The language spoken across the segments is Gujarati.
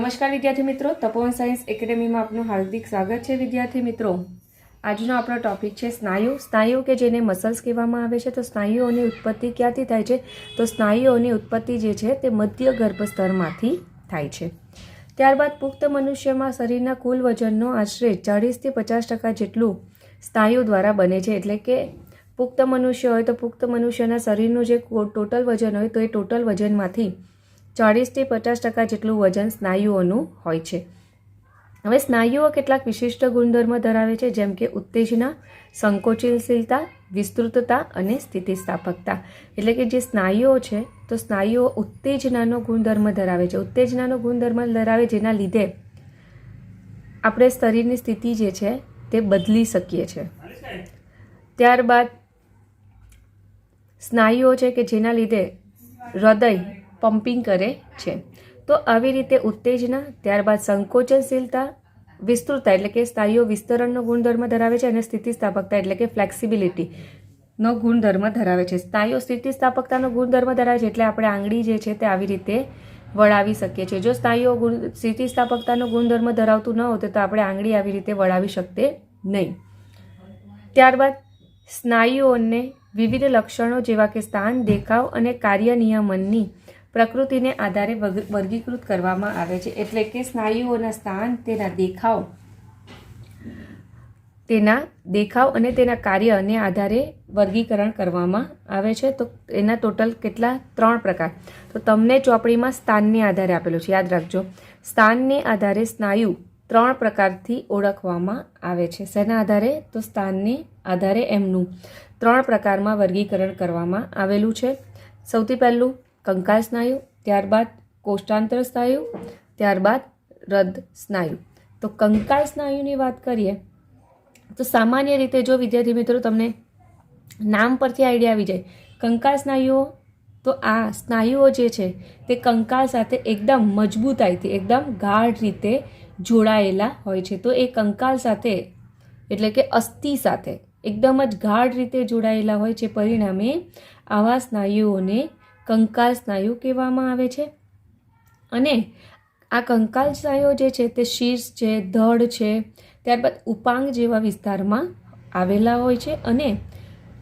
નમસ્કાર વિદ્યાર્થી મિત્રો, તપોવન સાયન્સ એકેડેમીમાં આપનું હાર્દિક સ્વાગત છે. વિદ્યાર્થી મિત્રો, આજનો આપણો ટોપિક છે સ્નાયુ. સ્નાયુ કે જેને મસલ્સ કહેવામાં આવે છે. તો સ્નાયુઓની ઉત્પત્તિ ક્યાંથી થાય છે? તો સ્નાયુઓની ઉત્પત્તિ જે છે તે મધ્ય ગર્ભ સ્તરમાંથી થાય છે. ત્યારબાદ પુખ્ત મનુષ્યમાં શરીરના કુલ વજનનો આશરે 40થી 50% જેટલું સ્નાયુ દ્વારા બને છે. એટલે કે પુખ્ત મનુષ્ય હોય તો પુખ્ત મનુષ્યના શરીરનું જે ટોટલ વજન હોય તો એ ટોટલ વજનમાંથી 40થી 50% જેટલું વજન સ્નાયુઓનું હોય છે. હવે સ્નાયુઓ કેટલાક વિશિષ્ટ ગુણધર્મ ધરાવે છે, જેમ કે ઉત્તેજના, સંકોચનશીલતા, વિસ્તૃતતા અને સ્થિતિસ્થાપકતા. એટલે કે જે સ્નાયુઓ છે તો સ્નાયુઓ ઉત્તેજનાનો ગુણધર્મ ધરાવે છે. ઉત્તેજનાનો ગુણધર્મ ધરાવે જેના લીધે આપણે શરીરની સ્થિતિ જે છે તે બદલી શકીએ છીએ. ત્યારબાદ સ્નાયુઓ છે કે જેના લીધે હૃદય પમ્પિંગ કરે છે. તો આવી રીતે ઉત્તેજના, ત્યારબાદ સંકોચનશીલતા, વિસ્તૃતતા એટલે કે સ્નાયુઓ વિસ્તરણનો ગુણધર્મ ધરાવે છે અને સ્થિતિસ્થાપકતા એટલે કે ફ્લેક્સિબિલિટીનો ગુણધર્મ ધરાવે છે. સ્નાયુઓ સ્થિતિસ્થાપકતાનો ગુણધર્મ ધરાવે છે એટલે આપણે આંગળી જે છે તે આવી રીતે વળાવી શકીએ છીએ. જો સ્નાયુઓ સ્થિતિસ્થાપકતાનો ગુણધર્મ ધરાવતું ન હોત તો આપણે આંગળી આવી રીતે વળાવી શકતે નહીં. ત્યારબાદ સ્નાયુઓને વિવિધ લક્ષણો જેવા કે સ્થાન, દેખાવ અને કાર્ય નિયમનની પ્રકૃતિને આધારે વર્ગીકૃત કરવામાં આવે છે. એટલે કે સ્નાયુઓના સ્થાન, તેના દેખાવ અને તેના કાર્યને આધારે વર્ગીકરણ કરવામાં આવે છે. તો એના ટોટલ કેટલા? 3 પ્રકાર. તો તમને ચોપડીમાં સ્થાનને આધારે આપેલું છે, યાદ રાખજો. સ્થાનને આધારે સ્નાયુ 3 પ્રકારથી ઓળખવામાં આવે છે. શેના આધારે? તો સ્થાનને આધારે એમનું 3 પ્રકારમાં વર્ગીકરણ કરવામાં આવેલું છે. સૌથી પહેલું કંકાલ સ્નાયુ, ત્યારબાદ કોષ્ટાંતર સ્નાયુ, ત્યારબાદ હૃદ સ્નાયુ. તો કંકાલ સ્નાયુની વાત કરીએ તો સામાન્ય રીતે જો વિદ્યાર્થી મિત્રો તમને નામ પરથી આઈડિયા આવી જાય, કંકાલ સ્નાયુઓ, તો આ સ્નાયુઓ જે છે તે કંકાલ સાથે એકદમ મજબૂતાઈથી, એકદમ ગાઢ રીતે જોડાયેલા હોય છે. તો એ કંકાલ સાથે એટલે કે અસ્થિ સાથે એકદમ જ ગાઢ રીતે જોડાયેલા હોય છે. પરિણામે આવા સ્નાયુઓને કંકાલ સ્નાયુ કહેવામાં આવે છે. અને આ કંકાલ સ્નાયુઓ જે છે તે શીર્ષ છે, ધડ છે, ત્યારબાદ ઉપાંગ જેવા વિસ્તારમાં આવેલા હોય છે. અને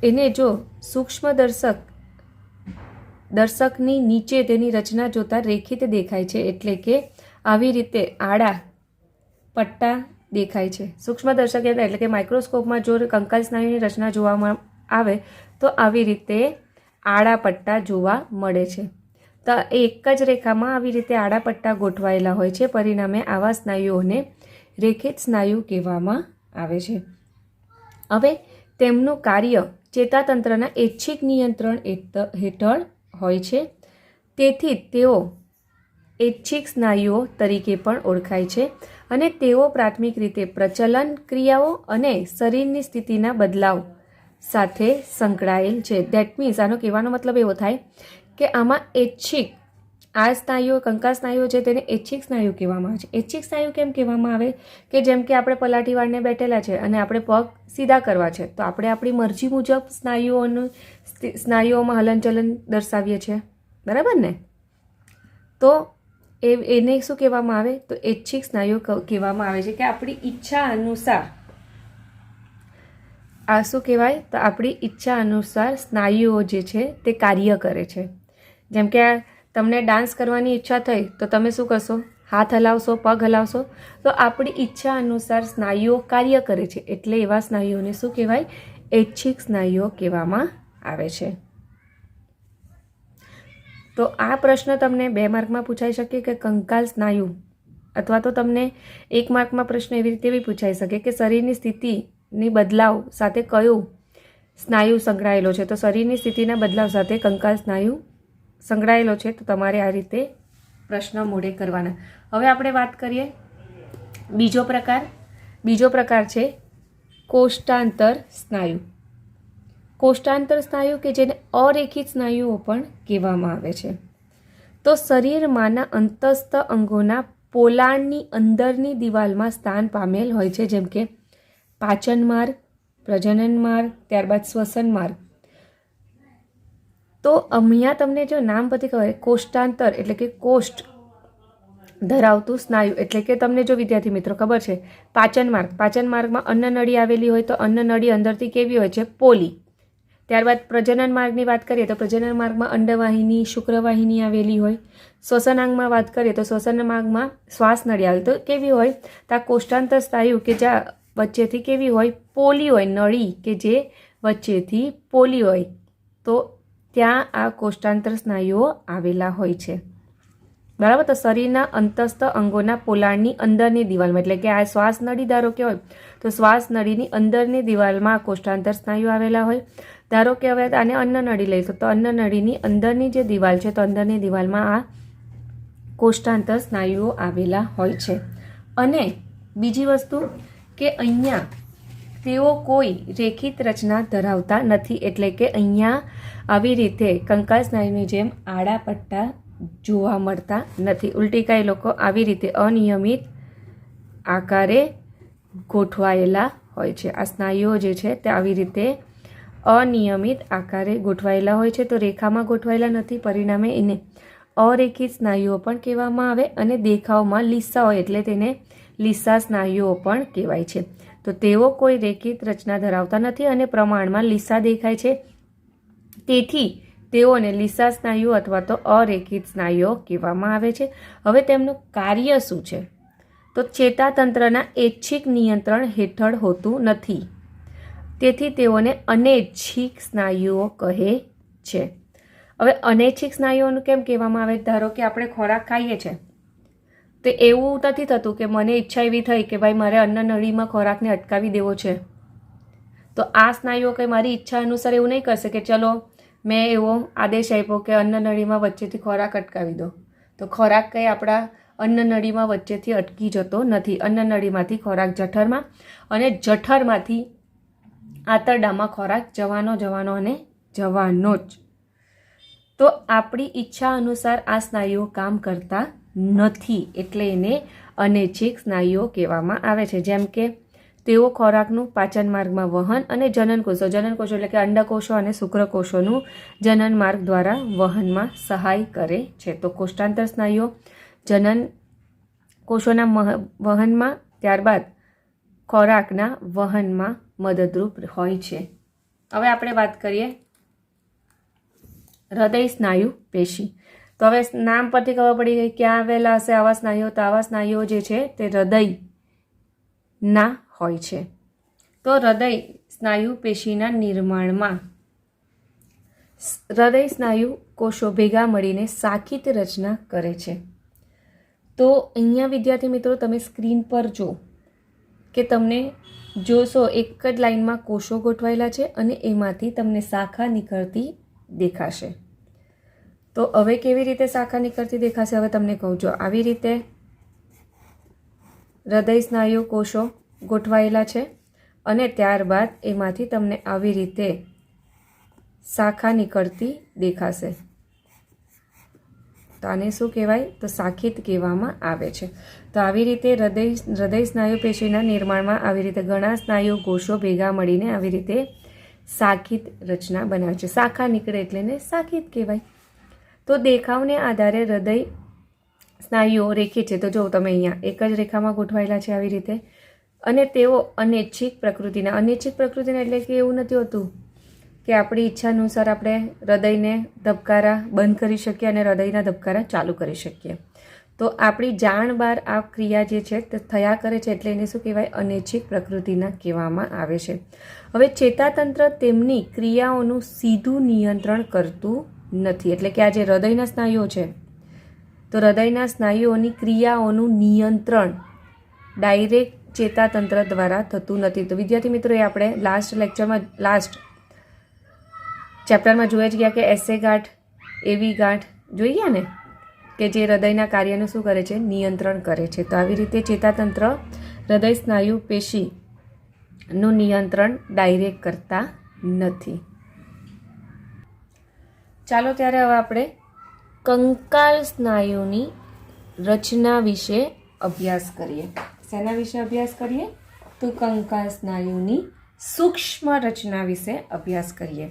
એને જો સૂક્ષ્મ દર્શકની નીચે તેની રચના જોતાં રેખિત દેખાય છે. એટલે કે આવી રીતે આડા પટ્ટા દેખાય છે. સૂક્ષ્મ દર્શક એટલે કે માઇક્રોસ્કોપમાં જો કંકાલ સ્નાયુની રચના જોવામાં આવે તો આવી રીતે આડા પટ્ટા જોવા મળે છે. તો એક જ રેખામાં આવી રીતે આડા પટ્ટા ગોઠવાયેલા હોય છે. પરિણામે આવા સ્નાયુઓને રેખિત સ્નાયુ કહેવામાં આવે છે. હવે તેમનું કાર્ય ચેતાતંત્રના ઐચ્છિક નિયંત્રણ હેઠળ હોય છે. તેથી તેઓ ઐચ્છિક સ્નાયુઓ તરીકે પણ ઓળખાય છે. અને તેઓ પ્રાથમિક રીતે પ્રચલન ક્રિયાઓ અને શરીરની સ્થિતિના બદલાવ સાથે સંકળાયેલ છે. ધેટ મીન્સ આનો કહેવાનો મતલબ એવો થાય કે આમાં ઐચ્છિક, આ સ્નાયુઓ, કંકાલ સ્નાયુઓ છે તેને ઐચ્છિક સ્નાયુ કહેવામાં આવે છે. ઐચ્છિક સ્નાયુ કેમ કહેવામાં આવે? કે જેમ કે આપણે પલાઠી વાળને બેઠેલા છે અને આપણે પગ સીધા કરવા છે તો આપણે આપણી મરજી મુજબ સ્નાયુઓમાં હલનચલન દર્શાવીએ છીએ, બરાબર ને? તો એને શું કહેવામાં આવે? તો ઐચ્છિક સ્નાયુ કહેવામાં આવે છે. કે આપણી ઈચ્છા અનુસાર આ શું કહેવાય? તો આપણી ઈચ્છા અનુસાર સ્નાયુઓ જે છે તે કાર્ય કરે છે. જેમ કે તમને ડાન્સ કરવાની ઈચ્છા થઈ તો તમે શું કરશો? હાથ હલાવશો, પગ હલાવશો. તો આપણી ઈચ્છા અનુસાર સ્નાયુઓ કાર્ય કરે છે. એટલે એવા સ્નાયુઓને શું કહેવાય? ઐચ્છિક સ્નાયુઓ કહેવામાં આવે છે. તો આ પ્રશ્ન તમને 2 માર્કમાં પૂછાઈ શકે કે કંકાલ સ્નાયુ, અથવા તો તમને 1 માર્કમાં પ્રશ્ન એવી રીતે બી પૂછાઈ શકે કે શરીરની સ્થિતિની બદલાવ સાથે કયું સ્નાયુ સંકળાયેલો છે. તો શરીરની સ્થિતિના બદલાવ સાથે કંકાલ સ્નાયુ સંકળાયેલો છે. તો તમારે આ રીતે પ્રશ્ન મોઢે કરવાના. હવે આપણે વાત કરીએ બીજો પ્રકાર. બીજો પ્રકાર છે કોષ્ટાંતર સ્નાયુ. કોષ્ટાંતર સ્નાયુ કે જેને અરેખિત સ્નાયુઓ પણ કહેવામાં આવે છે. તો શરીરમાંના અંતસ્થ અંગોના પોલાણની અંદરની દિવાલમાં સ્થાન પામેલ હોય છે. જેમ કે પાચન માર્ગ, પ્રજનન માર્ગ, ત્યારબાદ શ્વસન માર્ગ. તો અહીંયા તમને જો નામ પરથી ખબર, કોષ્ટાંતર એટલે કે કોષ્ટ ધરાવતું સ્નાયુ, એટલે કે તમને જો વિદ્યાર્થી મિત્રો ખબર છે પાચન માર્ગમાં અન્નનળી આવેલી હોય તો અન્નનળી અંદરથી કેવી હોય છે? પોલી. ત્યારબાદ પ્રજનન માર્ગની વાત કરીએ તો પ્રજનન માર્ગમાં અંડવાહિની, શુક્રવાહિની આવેલી હોય. શ્વસનાંગમાં વાત કરીએ તો શ્વસન માર્ગમાં શ્વાસનળી આવે તો કેવી હોય? તો આ કોષ્ટાંતર સ્નાયુ કે જ્યાં વચ્ચેથી કેવી હોય? પોલી હોય, નળી કે જે વચ્ચેથી પોલી હોય, તો ત્યાં આ કોષ્ટાંતર સ્નાયુઓ આવેલા હોય છે. બરાબર. તો શરીરના અંતસ્થ અંગોના પોલાણની અંદરની દિવાલમાં, એટલે કે આ શ્વાસ નળી ધારો કે હોય તો શ્વાસ નળીની અંદરની દિવાલમાં આ કોષ્ટાંતર સ્નાયુ આવેલા હોય. ધારો કે હવે આને અન્નનળી લઈશું તો અન્નનળીની અંદરની જે દિવાલ છે તો અંદરની દિવાલમાં આ કોષ્ટાંતર સ્નાયુઓ આવેલા હોય છે. અને બીજી વસ્તુ કે અહીંયા તેઓ કોઈ રેખિત રચના ધરાવતા નથી, એટલે કે અહીંયા આવી રીતે કંકાલ સ્નાયુની જેમ આડા પટ્ટા જોવા મળતા નથી. ઉલટી કાંઈ લોકો આવી રીતે અનિયમિત આકારે ગોઠવાયેલા હોય છે. આ સ્નાયુઓ જે છે તે આવી રીતે અનિયમિત આકારે ગોઠવાયેલા હોય છે. તો રેખામાં ગોઠવાયેલા નથી, પરિણામે એને અરેખિત સ્નાયુઓ પણ કહેવામાં આવે. અને દેખાવમાં લીસા હોય એટલે તેને લીસા સ્નાયુઓ પણ કહેવાય છે. તો તેઓ કોઈ રેખિત રચના ધરાવતા નથી અને પ્રમાણમાં લીસા દેખાય છે, તેથી તેઓને લીસા સ્નાયુઓ અથવા તો અરેખિત સ્નાયુઓ કહેવામાં આવે છે. હવે તેમનું કાર્ય શું છે? તો ચેતાતંત્રના ઐચ્છિક નિયંત્રણ હેઠળ હોતું નથી, તેથી તેઓને અનૈચ્છિક સ્નાયુઓ કહે છે. હવે અનૈચ્છિક સ્નાયુઓનું કેમ કહેવામાં આવે? ધારો કે આપણે ખોરાક ખાઈએ છીએ તો એવું નથી થતું કે મને ઈચ્છા એવી થઈ કે ભાઈ મારે અન્નનળીમાં ખોરાકને અટકાવી દેવો છે, તો આ સ્નાયુઓ કંઈ મારી ઈચ્છા અનુસાર એવું નહીં કરશે કે ચલો મેં એવો આદેશ આપ્યો કે અન્નનળીમાં વચ્ચેથી ખોરાક અટકાવી દો, તો ખોરાક કંઈ આપણા અન્નનળીમાં વચ્ચેથી અટકી જતો નથી. અન્નનળીમાંથી ખોરાક જઠરમાં અને જઠરમાંથી આંતરડામાં ખોરાક જવાનો અને જવાનો જ. તો આપણી ઈચ્છા અનુસાર આ સ્નાયુઓ કામ કરતા નથી, એટલે એને અનૈચ્છિક સ્નાયુઓ કહેવામાં આવે છે. જેમ કે તેઓ ખોરાકનું પાચન માર્ગમાં વહન અને જનનકોષો એટલે કે અંડકોષો અને શુક્રકોષોનું જનન માર્ગ દ્વારા વહનમાં સહાય કરે છે. તો કોષ્ટાંતર સ્નાયુઓ જનન કોષોના વહનમાં, ત્યારબાદ ખોરાકના વહનમાં મદદરૂપ હોય છે. હવે આપણે વાત કરીએ હૃદય સ્નાયુ પેશી. તો હવે નામ પરથી ખબર પડી ગઈ ક્યાં આવેલા હશે આવા સ્નાયુઓ. તો આવા સ્નાયુઓ જે છે તે હૃદયના હોય છે. તો હૃદય સ્નાયુ પેશીના નિર્માણમાં હૃદય સ્નાયુ કોષો ભેગા મળીને શાખિત રચના કરે છે. તો અહીંયા વિદ્યાર્થી મિત્રો તમે સ્ક્રીન પર જો કે તમને જોશો એક જ લાઈનમાં કોષો ગોઠવાયેલા છે અને એમાંથી તમને શાખા નીકળતી દેખાશે. તો હવે કેવી રીતે શાખા નીકળતી દેખાશે હવે તમને કહું. જો આવી રીતે હૃદય સ્નાયુ કોષો ગોઠવાયેલા છે અને ત્યારબાદ એમાંથી તમને આવી રીતે શાખા નીકળતી દેખાશે. તો આને શું કહેવાય? તો શાખિત કહેવામાં આવે છે. તો આવી રીતે હૃદય સ્નાયુ પેશીના નિર્માણમાં આવી રીતે ઘણા સ્નાયુ કોષો ભેગા મળીને આવી રીતે શાખિત રચના બનાવે છે. શાખા નીકળે એટલે એને શાખિત કહેવાય. તો દેખાવને આધારે હૃદય સ્નાયુઓ રેખિત છે. તો જો તમે અહીંયા એક જ રેખામાં ગોઠવાયેલા છે આવી રીતે, અને તેઓ અનૈચ્છિક પ્રકૃતિના એટલે કે એવું નથી હોતું કે આપણી ઈચ્છા અનુસાર આપણે હૃદયને ધબકારા બંધ કરી શકીએ અને હૃદયના ધબકારા ચાલુ કરી શકીએ. તો આપણી જાણ બહાર આ ક્રિયા જે છે તે થયા કરે છે, એટલે એને શું કહેવાય? અનૈચ્છિક પ્રકૃતિના કહેવામાં આવે છે. હવે ચેતાતંત્ર તેમની ક્રિયાઓનું સીધું નિયંત્રણ કરતું નથી, એટલે કે આ જે હૃદયના સ્નાયુઓ છે તો હૃદયના સ્નાયુઓની ક્રિયાઓનું નિયંત્રણ ડાયરેક્ટ ચેતાતંત્ર દ્વારા થતું નથી. તો વિદ્યાર્થી મિત્રો એ આપણે લાસ્ટ ચેપ્ટરમાં જોઈ જ ગયા કે એસે ગાંઠ એવી ગાંઠ જોઈ ગયા ને, કે જે હૃદયના કાર્યનું શું કરે છે? નિયંત્રણ કરે છે. તો આવી રીતે ચેતાતંત્ર હૃદય સ્નાયુ પેશીનું નિયંત્રણ ડાયરેક્ટ કરતા નથી. ચાલો ત્યારે હવે આપણે કંકાલ સ્નાયુની રચના વિશે અભ્યાસ કરીએ. શેના વિશે અભ્યાસ કરીએ? તો કંકાલ સ્નાયુની સૂક્ષ્મ રચના વિશે અભ્યાસ કરીએ.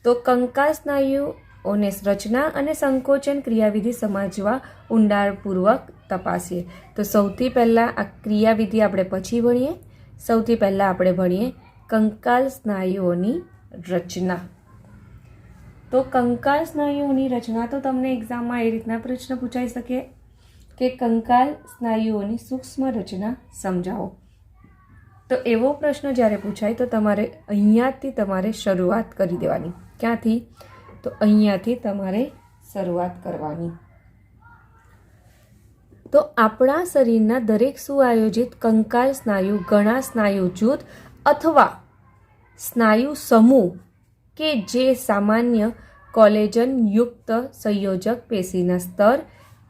તો કંકાલ સ્નાયુ ઓને રચના અને સંકોચન ક્રિયાવિધિ સમજવા ઊંડાણપૂર્વક તપાસીએ. તો સૌથી પહેલાં આ ક્રિયાવિધિ આપણે પછી ભણીએ. સૌથી પહેલાં આપણે ભણીએ કંકાલ સ્નાયુઓની રચના. તો કંકાલ સ્નાયુઓની રચના તો તમને એક્ઝામમાં એ રીતના પ્રશ્ન પૂછાઈ શકે કે કંકાલ સ્નાયુઓની સૂક્ષ્મ રચના સમજાવો. તો એવો પ્રશ્ન જ્યારે પૂછાય તો તમારે અહીંયાથી તમારે શરૂઆત કરી દેવાની. ક્યાંથી? તો અહીંયાથી તમારે શરૂઆત કરવાની. તો આપણા શરીરના દરેક સુઆયોજિત કંકાલ સ્નાયુ ઘણા સ્નાયુ જૂથ અથવા સ્નાયુ સમૂહ કે જે સામાન્ય કોલેજન યુક્ત સંયોજક પેશીના સ્તર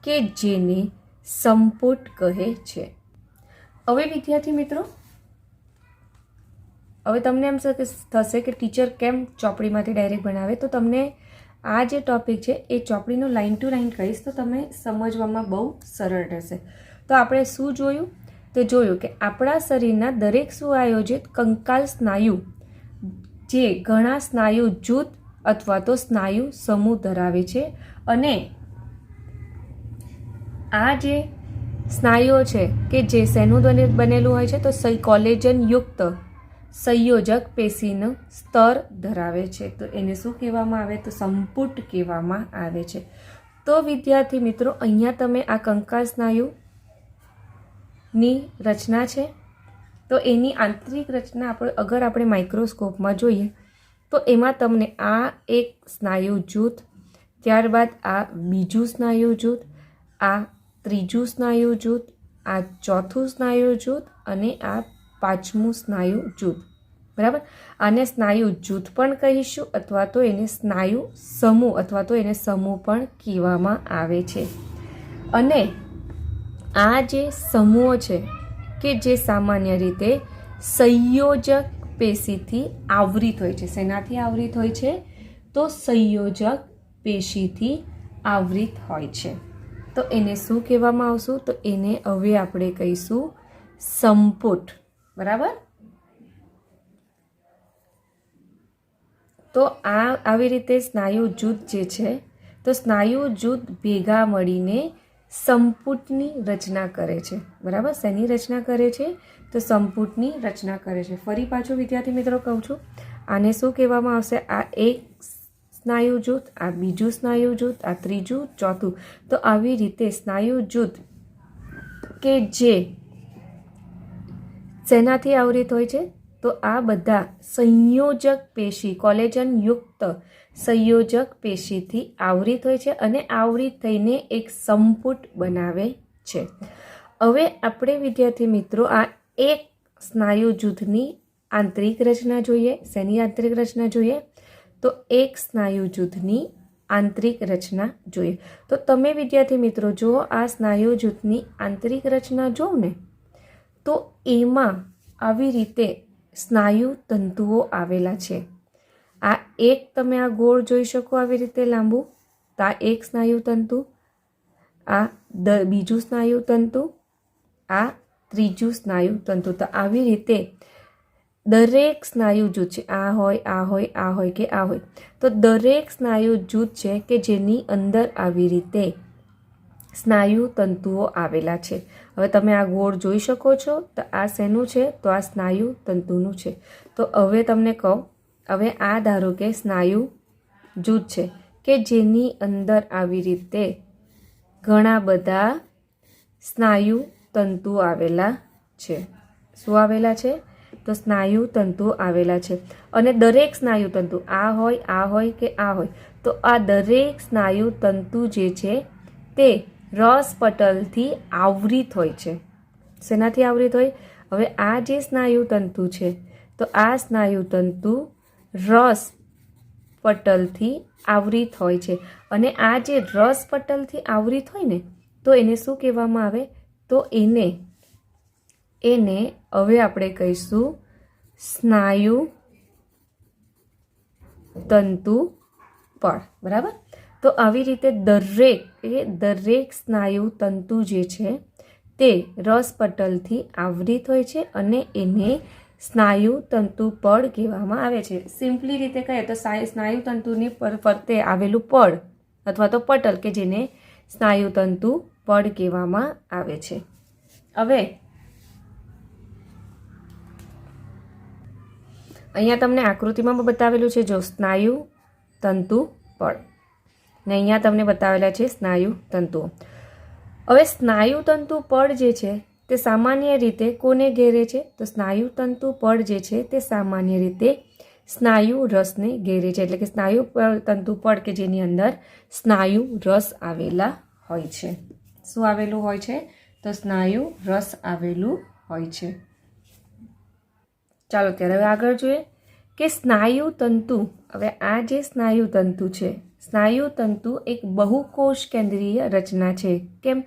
કે જેને સંપુટ કહે છે. હવે વિદ્યાર્થી મિત્રો, હવે તમને એમ થશે કે ટીચર કેમ ચોપડીમાંથી ડાયરેક્ટ ભણાવે. તો તમને આ જે ટૉપિક છે એ ચોપડીનો લાઇન ટુ લાઇન કહીશ તો તમે સમજવામાં બહુ સરળ રહેશે. તો આપણે શું જોયું? તો જોયું કે આપણા શરીરના દરેક સુઆયોજિત કંકાલ સ્નાયુ જે ઘણા સ્નાયુ જૂથ અથવા તો સ્નાયુ સમૂહ ધરાવે છે અને આ જે સ્નાયુઓ છે કે જે શેનું બનેલું હોય છે તો કોલેજન યુક્ત સંયોજક પેશીનું સ્તર ધરાવે છે. તો એને શું કહેવામાં આવે? તો સંપુટ કહેવામાં આવે છે. તો વિદ્યાર્થી મિત્રો, અહીંયા તમે આ કંકાલ સ્નાયુની રચના છે તો એની આંતરિક રચના અગર આપણે માઇક્રોસ્કોપમાં જોઈએ તો એમાં તમને આ એક સ્નાયુ જૂથ, ત્યારબાદ આ બીજું સ્નાયુ જૂથ, આ ત્રીજું સ્નાયુ જૂથ, આ ચોથું સ્નાયુ જૂથ અને આ પાંચમું સ્નાયુ જૂથ. બરાબર? આને સ્નાયુ જૂથ પણ કહીશું અથવા તો એને સ્નાયુ સમૂહ અથવા તો એને સમૂહ પણ કહેવામાં આવે છે. અને આ જે સમૂહો છે કે જે સામાન્ય રીતે સંયોજક પેશીથી આવૃત હોય છે. શેનાથી આવૃત હોય છે? તો સંયોજક પેશીથી આવૃત હોય છે. તો એને શું કહેવામાં આવશું? તો એને હવે આપણે કહીશું સંપુટ. બરાબર? તો આવી રીતે સ્નાયુ જૂથ જે છે તો સ્નાયુ જૂથ ભેગા મળીને સંપુટની રચના કરે છે. બરાબર? શેની રચના કરે છે? તો સંપુટની રચના કરે છે. ફરી પાછું વિદ્યાર્થી મિત્રો કહું છું, આને શું કહેવામાં આવશે? આ એક સ્નાયુ જૂથ, આ બીજું સ્નાયુ જૂથ, આ ત્રીજું, ચોથું. તો આવી રીતે સ્નાયુ જૂથ કે જે શેનાથી આવૃત હોય છે? તો આ બધા સંયોજક પેશી, કોલેજન યુક્ત સંયોજક પેશીથી આવૃત હોય છે અને આવૃત થઈને એક સંપુટ બનાવે છે. હવે આપણે વિદ્યાર્થી મિત્રો આ એક સ્નાયુ જૂથની આંતરિક રચના જોઈએ. શેની આંતરિક રચના જોઈએ? તો એક સ્નાયુ જૂથની આંતરિક રચના જોઈએ. તો તમે વિદ્યાર્થી મિત્રો જો આ સ્નાયુ જૂથની આંતરિક રચના જોઉં ને તો એમાં આવી રીતે સ્નાયુ તંતુઓ આવેલા છે. આ એક તમે આ ગોળ જોઈ શકો આવી રીતે લાંબુ, તો આ એક સ્નાયુ તંતુ, આ બીજું સ્નાયુ તંતુ, આ ત્રીજું સ્નાયુ તંતુ. તો આવી રીતે દરેક સ્નાયુ જૂથ છે, આ હોય, આ હોય, આ હોય કે આ હોય, તો દરેક સ્નાયુ જૂથ છે કે જેની અંદર આવી રીતે સ્નાયુ તંતુઓ આવેલા છે. હવે તમે આ ગોળ જોઈ શકો છો. તો આ શેનું છે? તો આ સ્નાયુ તંતુનું છે. તો હવે તમને કહું, હવે આ ધારો કે સ્નાયુ જૂથ છે કે જેની અંદર આવી રીતે ઘણા બધા સ્નાયુ તંતુ આવેલા છે. શું આવેલા છે? તો સ્નાયુ તંતુ આવેલા છે. અને દરેક સ્નાયુ તંતુ આ હોય કે આ હોય, તો આ દરેક સ્નાયુ તંતુ જે છે તે રસ પટલથી આવૃત હોય છે. શેનાથી આવૃત હોય? હવે આ જે સ્નાયુ તંતુ છે તો આ સ્નાયુ તંતુ રસ પટલથી આવૃત હોય છે. અને આ જે રસ પટલથી આવૃત હોય ને તો એને શું કહેવામાં આવે? તો એને હવે આપણે કહીશું સ્નાયુ તંતુ પળ. બરાબર? તો આવી રીતે દરેક સ્નાયુ તંતુ જે છે તે રસ પટલથી આવૃત હોય છે અને એને સ્નાયુ તંતુ પડ કહેવામાં આવે છે. સિમ્પલી રીતે કહીએ તો સ્નાયુ તંતુની ફરતે આવેલું પડ અથવા તો પટલ કે જેને સ્નાયુ તંતુ પડ કહેવામાં આવે છે. હવે અહીંયા તમને આકૃતિમાં બતાવેલું છે, જો સ્નાયુ તંતુ પડ, ને અહીંયા તમને બતાવેલા છે સ્નાયુ તંતુઓ. હવે સ્નાયુ તંતુ પડ જે છે તે સામાન્ય રીતે કોને ઘેરે છે? તો સ્નાયુ તંતુ પડ જે છે તે સામાન્ય રીતે સ્નાયુ રસને ઘેરે છે. એટલે કે સ્નાયુ તંતુ પડ કે જેની અંદર સ્નાયુ રસ આવેલા હોય છે. શું આવેલું હોય છે? તો સ્નાયુ રસ આવેલું હોય છે. ચાલો ત્યારે હવે આગળ જોઈએ કે સ્નાયુ તંતુ. હવે આ જે સ્નાયુ તંતુ છે, સ્નાયુ તંતુ એક બહુકોષ કેન્દ્રીય રચના છે. કેમ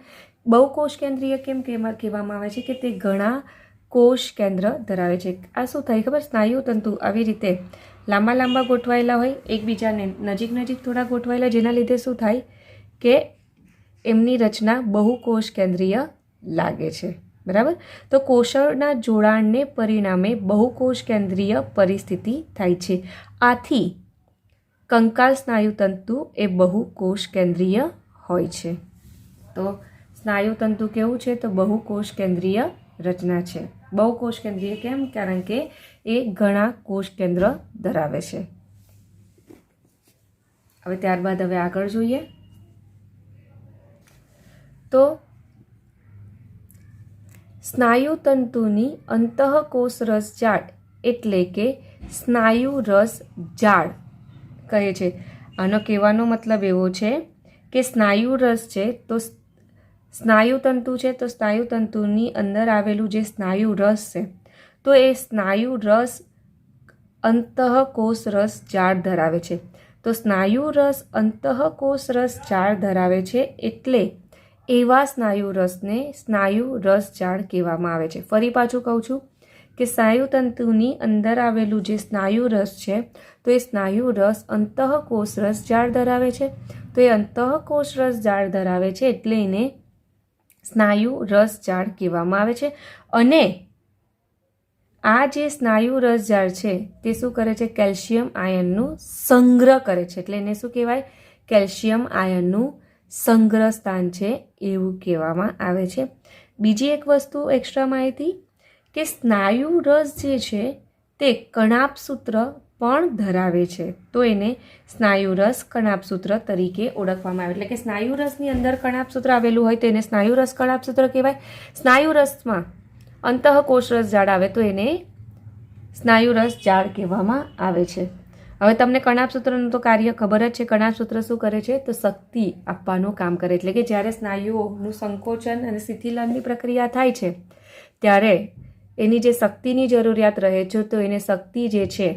બહુકોષ કેન્દ્રીય કેમ કહેવામાં આવે છે? કે તે ઘણા કોષ કેન્દ્ર ધરાવે છે. આ શું થાય ખબર? સ્નાયુ તંતુ આવી રીતે લાંબા લાંબા ગોઠવાયેલા હોય, એકબીજાને નજીક નજીક થોડા ગોઠવાયેલા, જેના લીધે શું થાય કે એમની રચના બહુકોષ કેન્દ્રીય લાગે છે. બરાબર? તો કોષના જોડાણને પરિણામે બહુકોષ કેન્દ્રીય પરિસ્થિતિ થાય છે. આથી કંકાલ સ્નાયુ તંતુ એ બહુકોષ કેન્દ્રીય હોય છે. તો સ્નાયુ તંતુ કેવું છે? તો બહુકોષ કેન્દ્રીય રચના છે. બહુકોષ કેન્દ્રીય કેમ? કારણ કે એ ઘણા કોષ કેન્દ્ર ધરાવે છે. હવે ત્યારબાદ હવે આગળ જોઈએ તો સ્નાયુ તંતુની અંતઃકોષ રસ જાળ એટલે કે સ્નાયુ રસ જાળ કહે છે. આનો કહેવાનો મતલબ એવો છે કે સ્નાયુ રસ છે તો સ્નાયુ તંતુ છે, તો સ્નાયુ તંતુની અંદર આવેલું જે સ્નાયુ રસ છે તો એ સ્નાયુ રસ અંતઃકોષ રસ જાળ ધરાવે છે. તો સ્નાયુ રસ અંતઃકોષ રસ જાળ ધરાવે છે એટલે એવા સ્નાયુ રસને સ્નાયુ રસ જાળ કહેવામાં આવે છે. ફરી પાછું કહું છું કે સ્નાયુ તંતુની અંદર આવેલું જે સ્નાયુ રસ છે તો એ સ્નાયુ રસ અંતઃકોષ રસ જાળ ધરાવે છે. તો એ અંતઃકોષ રસ જાળ ધરાવે છે એટલે એને સ્નાયુ રસ જાળ કહેવામાં આવે છે. અને આ જે સ્નાયુ રસ જાળ છે તે શું કરે છે? કેલ્શિયમ આયનનું સંગ્રહ કરે છે. એટલે એને શું કહેવાય? કેલ્શિયમ આયનનું સંગ્રહ સ્થાન છે એવું કહેવામાં આવે છે. બીજી એક વસ્તુ એક્સ્ટ્રા માહિતી કે સ્નાયુ રસ જે છે તે કણાભસૂત્ર પણ ધરાવે છે. તો એને સ્નાયુ રસ કણાભસૂત્ર તરીકે ઓળખવામાં આવે. એટલે કે સ્નાયુ રસની અંદર કણાભસૂત્ર આવેલું હોય તો એને સ્નાયુ રસ કણાભસૂત્ર કહેવાય. સ્નાયુ રસમાં અંતઃકોષ રસ જાળ આવે તો એને સ્નાયુ રસ જાળ કહેવામાં આવે છે. હવે તમને કણાભસૂત્રનું તો કાર્ય ખબર જ છે. કણાભસૂત્ર શું કરે છે? તો શક્તિ આપવાનું કામ કરે. એટલે કે જ્યારે સ્નાયુઓનું સંકોચન અને શિથિલનની પ્રક્રિયા થાય છે ત્યારે એની જે શક્તિની જરૂરિયાત રહે છે તો એને શક્તિ જે છે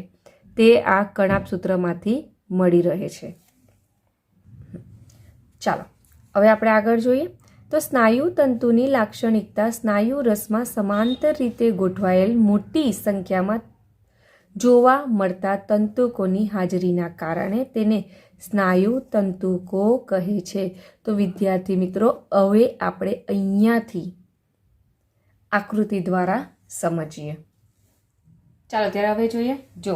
તે આ કણાભસૂત્રમાંથી મળી રહે છે. ચાલો હવે આપણે આગળ જોઈએ તો સ્નાયુ તંતુની લાક્ષણિકતા સ્નાયુ રસમાં સમાંતર રીતે ગોઠવાયેલ મોટી સંખ્યામાં જોવા મળતા તંતુકોની હાજરીના કારણે તેને સ્નાયુ તંતુકો કહે છે. તો વિદ્યાર્થી મિત્રો હવે આપણે અહીંયાથી આકૃતિ દ્વારા સમજીએ. ચાલો ત્યારે હવે જોઈએ. જો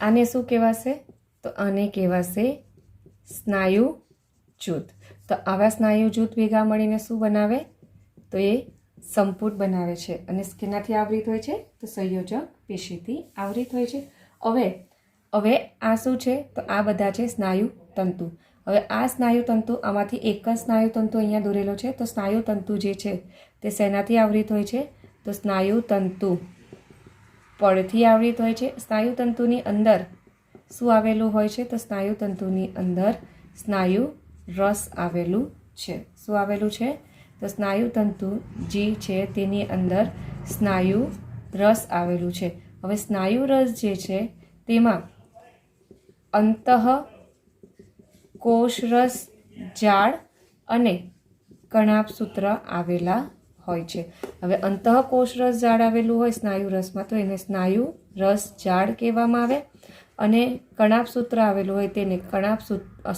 આને શું કહેવાશે? તો આને કહેવાશે સ્નાયુ જૂથ. તો આવા સ્નાયુ જૂથ ભેગા મળીને શું બનાવે? તો એ સંપુટ બનાવે છે. અને કેનાથી આવૃત હોય છે? તો સંયોજક પેશીથી આવૃત હોય છે. હવે આ શું છે? તો આ બધા છે સ્નાયુ તંતુ. હવે આ સ્નાયુ તંતુ, આમાંથી એક જ સ્નાયુ તંતુ અહીંયા દોરેલો છે. તો સ્નાયુ તંતુ જે છે તે શેનાથી આવૃત હોય છે? તો સ્નાયુ તંતુ પડથી આવૃત હોય છે. સ્નાયુ તંતુની અંદર શું આવેલું હોય છે? તો સ્નાયુ તંતુની અંદર સ્નાયુ રસ આવેલું છે. શું આવેલું છે? તો સ્નાયુ તંતુ જે છે તેની અંદર સ્નાયુ રસ આવેલું છે. હવે સ્નાયુ રસ જે છે તેમાં અંતઃકોષ રસ જાળ અને કણાભસૂત્ર આવેલા હોય છે. હવે અંતઃકોષ રસ જાળ આવેલું હોય સ્નાયુ રસમાં તો એને સ્નાયુ રસ જાળ કહેવામાં આવે. અને કણાભસૂત્ર આવેલું હોય તેને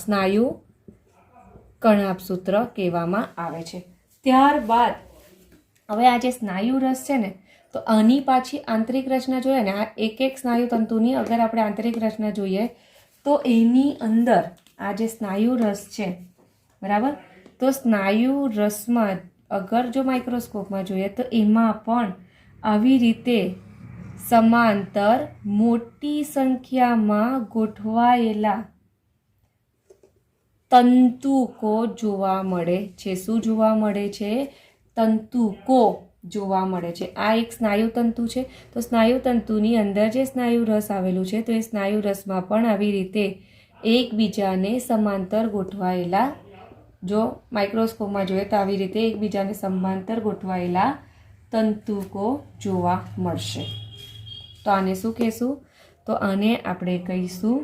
સ્નાયુ કણાભસૂત્ર કહેવામાં આવે છે. ત્યારબાદ હવે આ જે સ્નાયુ રસ છે ને તો આની પાછી આંતરિક રચના જોઈએ ને, આ એક એક સ્નાયુ તંતુની અગર આપણે આંતરિક રચના જોઈએ તો એની અંદર આ જે સ્નાયુ રસ છે, બરાબર, તો સ્નાયુ રસમાં અગર જો માઇક્રોસ્કોપમાં જોઈએ તો એમાં પણ આવી રીતે સમાંતર મોટી સંખ્યામાં ગોઠવાયેલા તંતુકો જોવા મળે છે. શું જોવા મળે છે? તંતુકો જોવા મળે છે. આ એક સ્નાયુ તંતુ છે. તો સ્નાયુ તંતુની અંદર જે સ્નાયુ રસ આવેલું છે તો એ સ્નાયુ રસમાં પણ આવી રીતે એકબીજાને સમાંતર ગોઠવાયેલા, જો માઇક્રોસ્કોપમાં જોઈએ તો આવી રીતે એકબીજાને સમાંતર ગોઠવાયેલા તંતુકો જોવા મળશે. તો આને શું કહેશું? તો આને આપણે કહીશું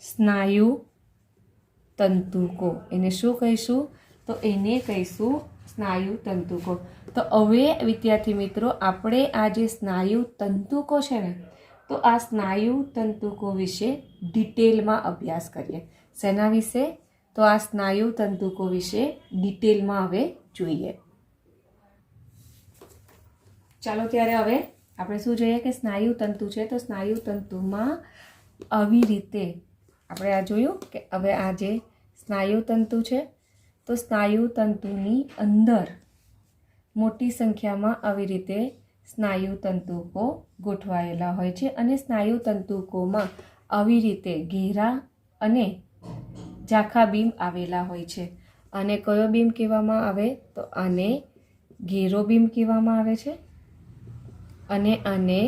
સ્નાયુ તંતુકો. એને શું કહીશું? તો એને કહીશું સ્નાયુ તંતુકો. તો હવે વિદ્યાર્થી મિત્રો આપણે આ જે સ્નાયુ તંતુકો છે ને, તો આ સ્નાયુ તંતુકો વિશે ડિટેલમાં અભ્યાસ કરીએ. શેના વિશે? તો આ સ્નાયુ તંતુકો વિશે ડિટેલમાં હવે જોઈએ. ચાલો ત્યારે હવે આપણે શું જોઈએ કે સ્નાયુ તંતુ છે, તો સ્નાયુ તંતુમાં આવી રીતે આપણે આ જોયું કે હવે આ જે સ્નાયુ તંતુ છે તો સ્નાયુ તંતુની અંદર મોટી સંખ્યામાં આવી રીતે સ્નાયુ તંતુકો ગોઠવાયેલા હોય છે અને સ્નાયુ તંતુકોમાં આવી રીતે ઘેરા અને ઝાંખા બીમ આવેલા હોય છે. અને કયો બીમ કહેવામાં આવે? તો આને ઘેરો બીમ કહેવામાં આવે છે અને આને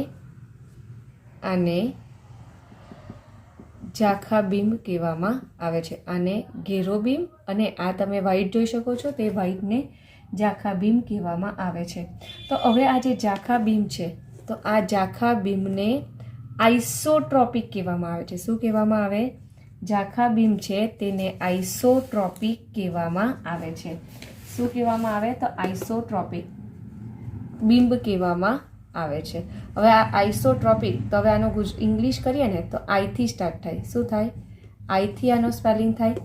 ઝાંખા બીમ કહેવામાં આવે છે. આને ઘેરો બીમ અને આ તમે વ્હાઇટ જોઈ શકો છો તે વ્હાઇટને ઝાંખા બીમ કહેવામાં આવે છે. તો હવે આ જે ઝાંખા બીમ છે તો આ ઝાંખા બીમને આઇસોટ્રોપિક કહેવામાં આવે છે. શું કહેવામાં આવે? ઝાંખા બીમ છે તેને આઇસોટ્રોપિક કહેવામાં આવે છે. શું કહેવામાં આવે? તો આઇસોટ્રોપિક બિંબ કહેવામાં આવે છે. હવે આ આઇસોટ્રોપિક, તો હવે આનો ઇંગ્લિશ કરીએ ને તો આઈથી સ્ટાર્ટ થાય. શું થાય? આઈથી આનો સ્પેલિંગ થાય.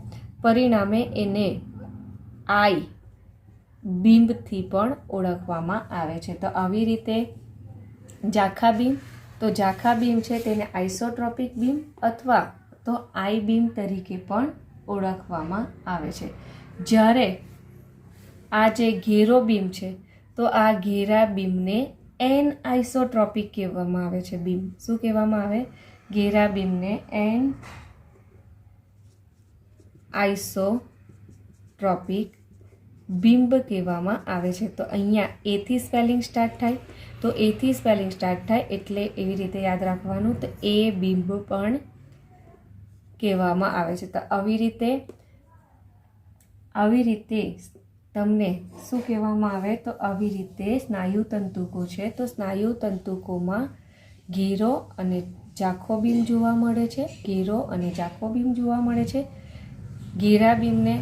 પરિણામે એને આઈ બિંબથી પણ ઓળખવામાં આવે છે. તો આવી રીતે ઝાંખા બીમ, તો ઝાંખા બીમ છે તેને આઇસોટ્રોપિક બીમ અથવા તો આઈ બીમ તરીકે પણ ઓળખવામાં આવે છે. જ્યારે આ જે ઘેરો બીમ છે તો આ ઘેરા બીમને એન આઇસોટ્રોપિક કહેવામાં આવે છે. બીમ શું કહેવામાં આવે? ઘેરા બીમને એન આઇસોટ્રોપિક બિંબ કહેવામાં આવે છે. તો અહીંયા એથી સ્પેલિંગ સ્ટાર્ટ થાય, તો એથી સ્પેલિંગ સ્ટાર્ટ થાય એટલે એવી રીતે યાદ રાખવાનું. તો એ બિંબ પણ કહેવામાં આવે છે. તો આવી રીતે તમને શું કહેવામાં આવે? તો આવી રીતે સ્નાયુ તંતુકો છે તો સ્નાયુ તંતુકોમાં ઘેરો અને ઝાંખો બીમ જોવા મળે છે. ઘેરો અને ઝાંખો બીમ જોવા મળે છે. ઘેરા બીમને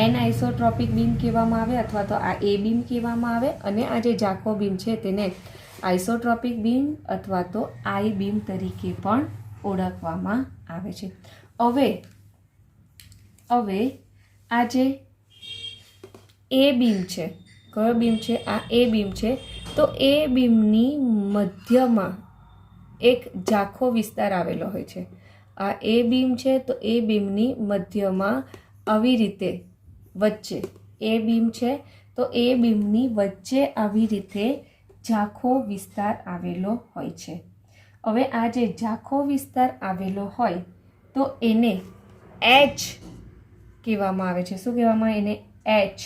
એન આઇસોટ્રોપિક બીમ કહેવામાં આવે અથવા તો આ એ બીમ કહેવામાં આવે અને આ જે ઝાંખો બીમ છે તેને આઇસોટ્રોપિક બીમ અથવા તો આઈ બીમ તરીકે પણ ઓળખવામાં આવે છે. હવે આ જે એ બીમ છે, કયો બીમ છે? આ એ બીમ છે. તો એ બીમની મધ્યમાં એક ઝાંખો વિસ્તાર આવેલો હોય છે. આ એ બીમ છે તો એ બીમની મધ્યમાં આવી રીતે વચ્ચે એ બીમ છે તો એ બીમની વચ્ચે આવી રીતે ઝાંખો વિસ્તાર આવેલો હોય છે. હવે આ જે ઝાંખો વિસ્તાર આવેલો હોય તો એને એચ કહેવામાં આવે છે. શું કહેવામાં આવે? એને એચ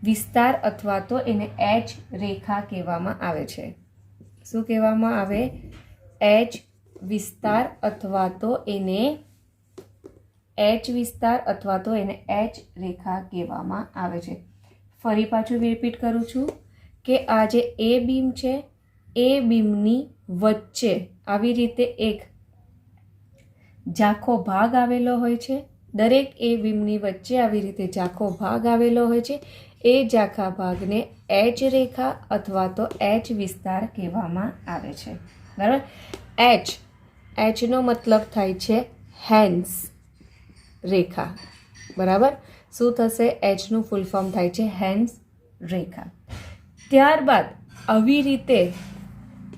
વિસ્તાર અથવા તો એને એચ રેખા કહેવામાં આવે છે. શું કહેવામાં આવે? એચ વિસ્તાર અથવા તો એને એચ વિસ્તાર અથવા તો એને એચ રેખા કહેવામાં આવે છે. ફરી પાછું રિપીટ કરું છું કે આ જે એ બીમ છે એ બીમની વચ્ચે આવી રીતે એક ઝાંખો ભાગ આવેલો હોય છે. દરેક એ બીમની વચ્ચે આવી રીતે ઝાંખો ભાગ આવેલો હોય છે. એ ઝાંખા ભાગને એચ રેખા અથવા તો એચ વિસ્તાર કહેવામાં આવે છે. બરાબર? એચનો મતલબ થાય છે હેન્સ રેખા. બરાબર? શું થશે? એચનું ફૂલ ફોર્મ થાય છે હેન્સ રેખા. ત્યારબાદ આવી રીતે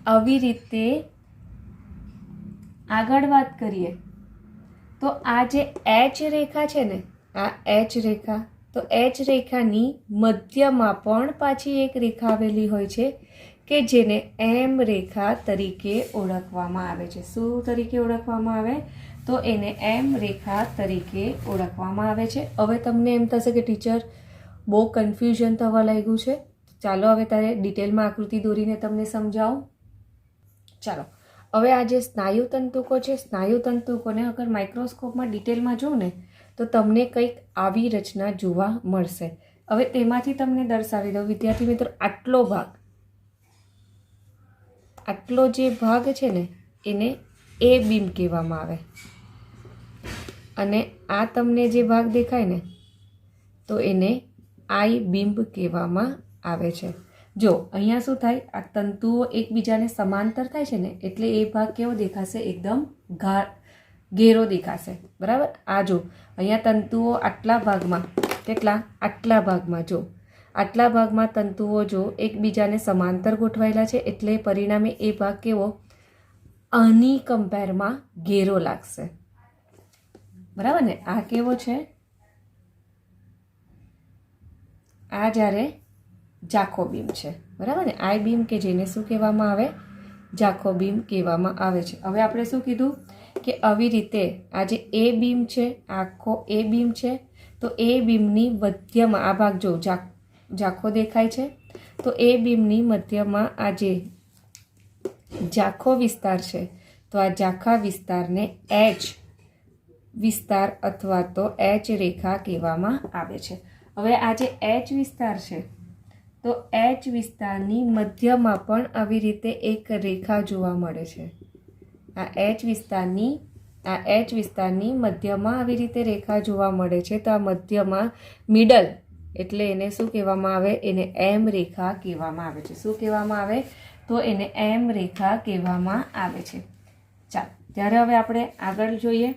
આવી રીતે આગળ વાત કરીએ તો આ જે એચ રેખા છે ને, આ એચ રેખા, તો એચ રેખાની મધ્યમાં પણ પાછી એક રેખા આવેલી હોય છે કે જેને એમ રેખા તરીકે ઓળખવામાં આવે છે. શું તરીકે ઓળખવામાં આવે? તો એને એમ રેખા તરીકે ઓળખવામાં આવે છે. હવે તમને એમ થશે કે ટીચર બહુ કન્ફ્યુઝન થવા લાગ્યું છે, ચાલો હવે તારે ડિટેલમાં આકૃતિ દોરીને તમને સમજાવું. ચાલો, હવે આ જે સ્નાયુ તંતુકો છે, સ્નાયુ તંતુકોને અગર માઇક્રોસ્કોપમાં ડિટેલમાં જોઉં ને તો તમને કંઈક આવી રચના જોવા મળશે. હવે તેમાંથી તમને દર્શાવી દઉં વિદ્યાર્થી મિત્રો, આટલો જે ભાગ છે ને એને એ બીમ કહેવામાં આવે, અને આ તમને જે ભાગ દેખાય ને તો એને આઈ બીમ કહેવામાં આવે છે. જો અહીંયા શું થાય, આ તંતુઓ એકબીજાને સમાંતર થાય છે ને એટલે એ ભાગ કેવો દેખાશે? એકદમ ઘેરો દેખાશે. બરાબર? આ જો અહીંયા તંતુઓ આટલા ભાગમાં, કેટલા? આટલા ભાગમાં, જો આટલા ભાગમાં તંતુઓ જો એકબીજાને સમાંતર ગોઠવાયેલા છે એટલે પરિણામે એ ભાગ કેવો? આની કમ્પેરમાં ઘેરો લાગશે. બરાબર ને? આ કેવો છે? આ જ્યારે ઝાંખો બીમ છે. બરાબર ને? આઈ બીમ કે જેને શું કહેવામાં આવે? ઝાંખો બીમ કહેવામાં આવે છે. હવે આપણે શું કીધું કે આવી રીતે આ જે એ બીમ છે, આખો એ બીમ છે, તો એ બીમની મધ્યમાં આ ભાગ જો ઝાંખો દેખાય છે, તો એ બીમની મધ્યમાં આ જે ઝાંખો વિસ્તાર છે, તો આ ઝાંખા વિસ્તારને એચ વિસ્તાર અથવા તો એચ રેખા કહેવામાં આવે છે. હવે આ જે એચ વિસ્તાર છે, તો એચ વિસ્તારની મધ્યમાં પણ આવી રીતે એક રેખા જોવા મળે છે. આ એચ વિસ્તારની મધ્યમાં આવી રીતે રેખા જોવા મળે છે. તો આ મધ્યમાં મિડલ એટલે એને શું કહેવામાં આવે? એને એમ રેખા કહેવામાં આવે છે. શું કહેવામાં આવે? તો એને એમ રેખા કહેવામાં આવે છે. ચાલો, ત્યારે હવે આપણે આગળ જોઈએ.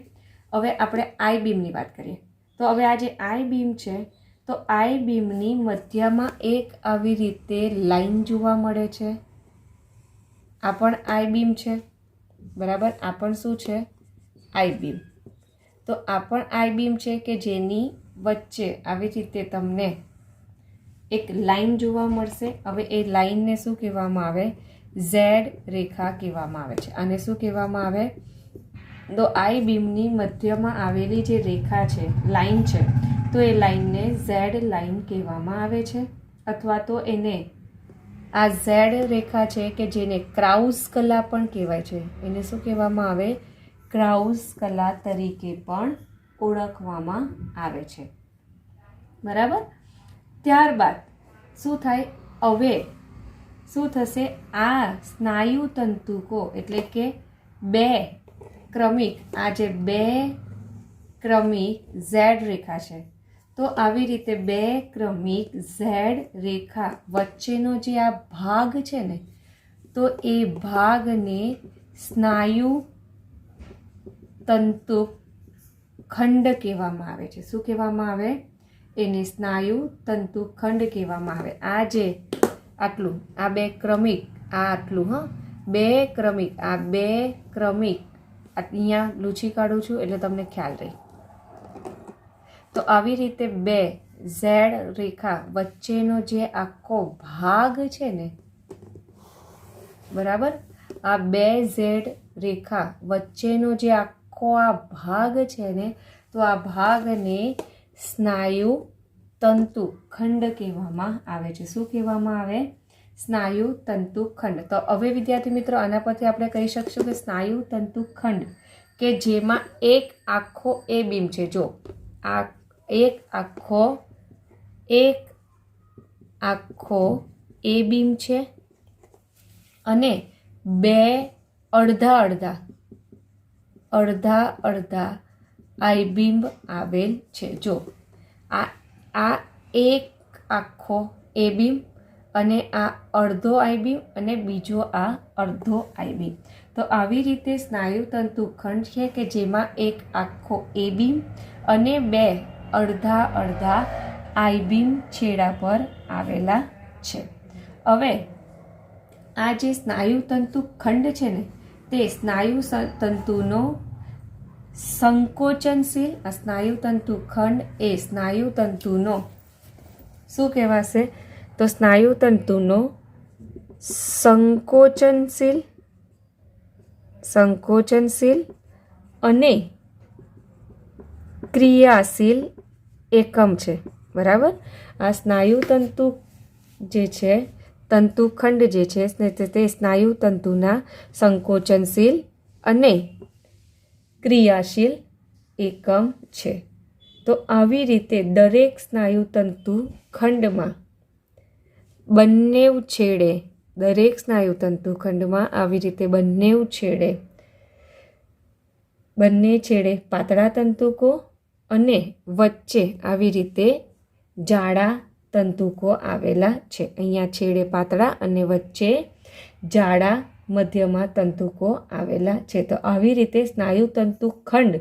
હવે આપણે આઈ બીમની વાત કરીએ. તો હવે આ જે આઈ બીમ છે, તો આઈ બીમની મધ્યમાં એક આવી રીતે લાઈન જોવા મળે છે. આ પણ આઈ બીમ છે. બરાબર? આ પણ શું છે? આઈ બીમ. તો આ પણ આઈ બીમ છે કે જેની વચ્ચે આવી રીતે તમને એક લાઈન જોવા મળશે. હવે એ લાઈનને શું કહેવામાં આવે? ઝેડ રેખા કહેવામાં આવે છે. આને શું કહેવામાં આવે? તો આઈ બીમની મધ્યમાં આવેલી જે રેખા છે, લાઈન છે, તો એ લાઈનને ઝેડ લાઈન કહેવામાં આવે છે. અથવા તો એને આ ઝેડ રેખા છે કે જેને ક્રાઉઝ કલા પણ કહેવાય છે, એને શું કહેવામાં આવે? ક્રાઉઝ કલા તરીકે પણ ઓળખવામાં આવે છે. બરાબર? ત્યારબાદ શું થાય? હવે શું થશે? આ સ્નાયુ તંતુકો એટલે કે બે ક્રમિક, આ જે બે ક્રમિક ઝેડ રેખા છે, તો આવી રીતે બે ક્રમિક ઝેડ રેખા વચ્ચેનો જે આ ભાગ છે ને, તો એ ભાગને સ્નાયુ તંતુ ખંડ કહેવામાં આવે છે. શું કહેવામાં આવે? એને સ્નાયુ તંતુ ખંડ કહેવામાં આવે. આ જે આટલું, આ બે ક્રમિક, આ આટલું, બે ક્રમિક, આ બે ક્રમિક અહીંયા લૂછી કાઢું છું એટલે તમને ખ્યાલ રહે. તો આવી રીતે બે ઝેડ રેખા વચ્ચેનો જે આખો ભાગ છે ને, બરાબર, આ બે ઝેડ રેખા વચ્ચેનો જે આખો આ ભાગ છે ને, તો આ ભાગને સ્નાયુ તંતુ ખંડ કહેવામાં આવે છે. શું કહેવામાં આવે? સ્નાયુ તંતુ ખંડ. તો હવે વિદ્યાર્થી મિત્રો, આના પરથી આપણે કહી શકશું કે સ્નાયુ તંતુ ખંડ કે જેમાં એક આખો એ બીમ છે. જો આ એક આખો એ બીમ છે અને બે અડધા આઈ બીમ આવેલ છે. જો આ એક આખો એ બીમ અને આ અડધો આઈ બીમ અને બીજો આ અડધો આઈ બીમ. તો આવી રીતે સ્નાયુ તંતુ ખંડ છે કે જેમાં એક આખો એ બીમ અને બે અડધા આઈ બીમ છેડા પર આવેલા છે. હવે આ જે સ્નાયુ તંતુ ખંડ છે ને તે સ્નાયુ તંતુનો સંકોચનશીલ, આ સ્નાયુ તંતુ ખંડ એ સ્નાયુ તંતુનો શું કહેવાશે? તો સ્નાયુ તંતુનો સંકોચનશીલ અને ક્રિયાશીલ એકમ છે. બરાબર. આ સ્નાયુ તંતુ જે છે, તંતુખંડ જે છે તે સ્નાયુ તંતુના સંકોચનશીલ અને ક્રિયાશીલ એકમ છે. તો આવી રીતે દરેક સ્નાયુ તંતુ ખંડમાં બંને છેડે, દરેક સ્નાયુ તંતુ ખંડમાં આવી રીતે બંને છેડે પાતળા તંતુકો અને વચ્ચે આવી રીતે જાડા તંતુકો આવેલા છે. અહીંયા છેડે પાતળા અને વચ્ચે જાડા મધ્યમાં તંતુકો આવેલા છે. તો આવી રીતે સ્નાયુ તંતુ ખંડ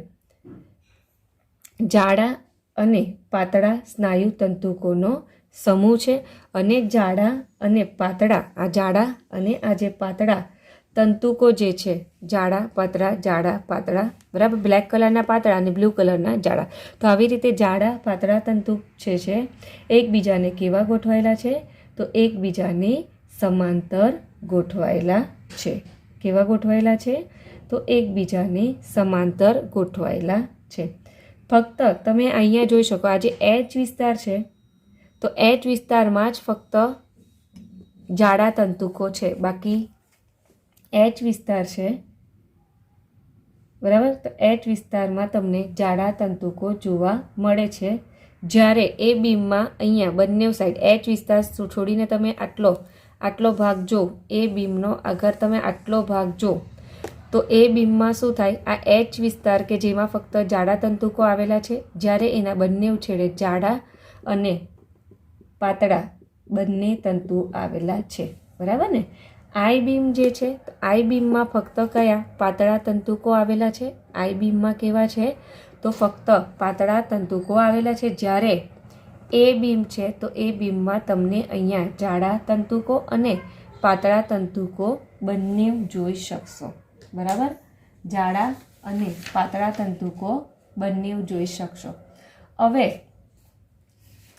જાડા અને પાતળા સ્નાયુ તંતુકોનો સમૂહ છે. અને જાડા અને પાતળા, આ જાડા અને આ જે પાતળા તંતુકો જે છે, જાડા પાતળા, બરાબર, બ્લેક કલરના પાતળા અને બ્લુ કલરના જાડા. તો આવી રીતે જાડા પાતળા તંતુ છે એકબીજાને કેવા ગોઠવાયેલા છે? તો એકબીજાની સમાંતર ગોઠવાયેલા છે. કેવા ગોઠવાયેલા છે? તો એકબીજાની સમાંતર ગોઠવાયેલા છે. ફક્ત તમે અહીંયા જોઈ શકો, આ જે એચ વિસ્તાર છે, તો એચ વિસ્તારમાં જ ફક્ત જાડા તંતુકો છે. બાકી એચ વિસ્તાર છે, બરાબર, તો એચ વિસ્તારમાં તમને જાડા તંતુકો જોવા મળે છે. જ્યારે એ બીમમાં અહીંયા બંને સાઈડ એચ વિસ્તાર છોડીને તમે આટલો ભાગ જો, એ બીમનો અગર તમે આટલો ભાગ જો, તો એ બીમમાં શું થાય? આ એચ વિસ્તાર કે જેમાં ફક્ત જાડા તંતુકો આવેલા છે, જ્યારે એના બંને છેડે જાડા અને પાતળા બંને તંતુ આવેલા છે. બરાબર ને? આઈ બીમ જે છે, તો આઈ બીમમાં ફક્ત કયા પાતળા તંતુકો આવેલા છે? આઈ બીમમાં કેવા છે? તો ફક્ત પાતળા તંતુકો આવેલા છે. જ્યારે એ બીમ છે, તો એ બીમમાં તમને અહીંયા જાડા તંતુકો અને પાતળા તંતુકો બંને જોઈ શકશો. બરાબર? જાડા અને પાતળા તંતુકો બંને જોઈ શકશો. હવે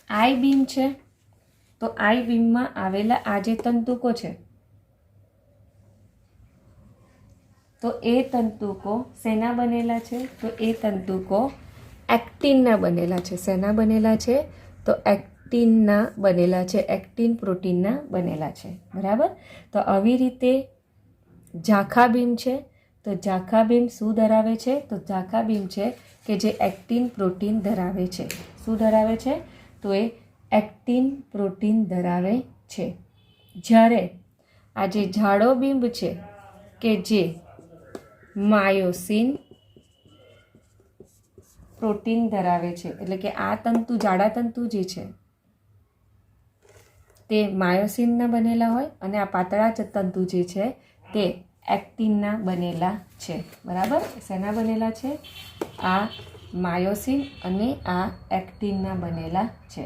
આઈ બીમ છે, તો આઈ બીમમાં આવેલા આ જે તંતુકો છે, તો એ તંતુકો શેના બનેલા છે? તો એ તંતુકો એક્ટિનના બનેલા છે. શેના બનેલા છે? તો એક્ટિનના બનેલા છે. એક્ટિન પ્રોટીનના બનેલા છે. બરાબર? તો આવી રીતે ઝાંખા બીમ છે, તો ઝાંખા બીમ શું ધરાવે છે? તો ઝાંખા બીમ છે કે જે એક્ટિન પ્રોટીન ધરાવે છે. શું ધરાવે છે? તો એ એક્ટિન પ્રોટીન ધરાવે છે. જ્યારે આ જે જાડો બીમ છે કે જે માયોસિન પ્રોટીન ધરાવે છે, એટલે કે આ તંતુ, જાડા તંતુ જે છે તે માયોસિનના બનેલા હોય અને આ પાતળા તંતુ જે છે તે એક્ટિનના બનેલા છે. બરાબર? શેના બનેલા છે? આ માયોસિન અને આ એક્ટિનના બનેલા છે.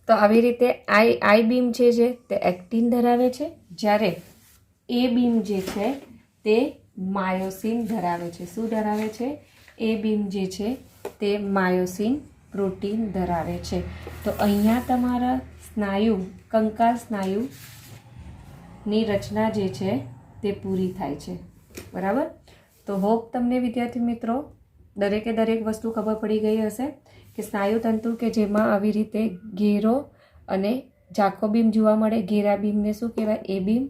તો આવી રીતે આઈ બીમ છે જે તે એક્ટિન ધરાવે છે, જ્યારે એ બીમ જે છે તે માયોસિન ધરાવે છે. શું ધરાવે છે? એ બીમ જે છે તે માયોસિન પ્રોટીન ધરાવે છે. તો અહીંયા તમારા સ્નાયુ, કંકાલ સ્નાયુની રચના જે છે તે પૂરી થાય છે. બરાબર? તો હોપ તમને વિદ્યાર્થી મિત્રો દરેકે દરેક વસ્તુ ખબર પડી ગઈ હશે કે સ્નાયુ તંતુ કે જેમાં આવી રીતે ઘેરો અને ઝાંખો બીમ જોવા મળે. ઘેરા બીમને શું કહેવાય? એ બીમ.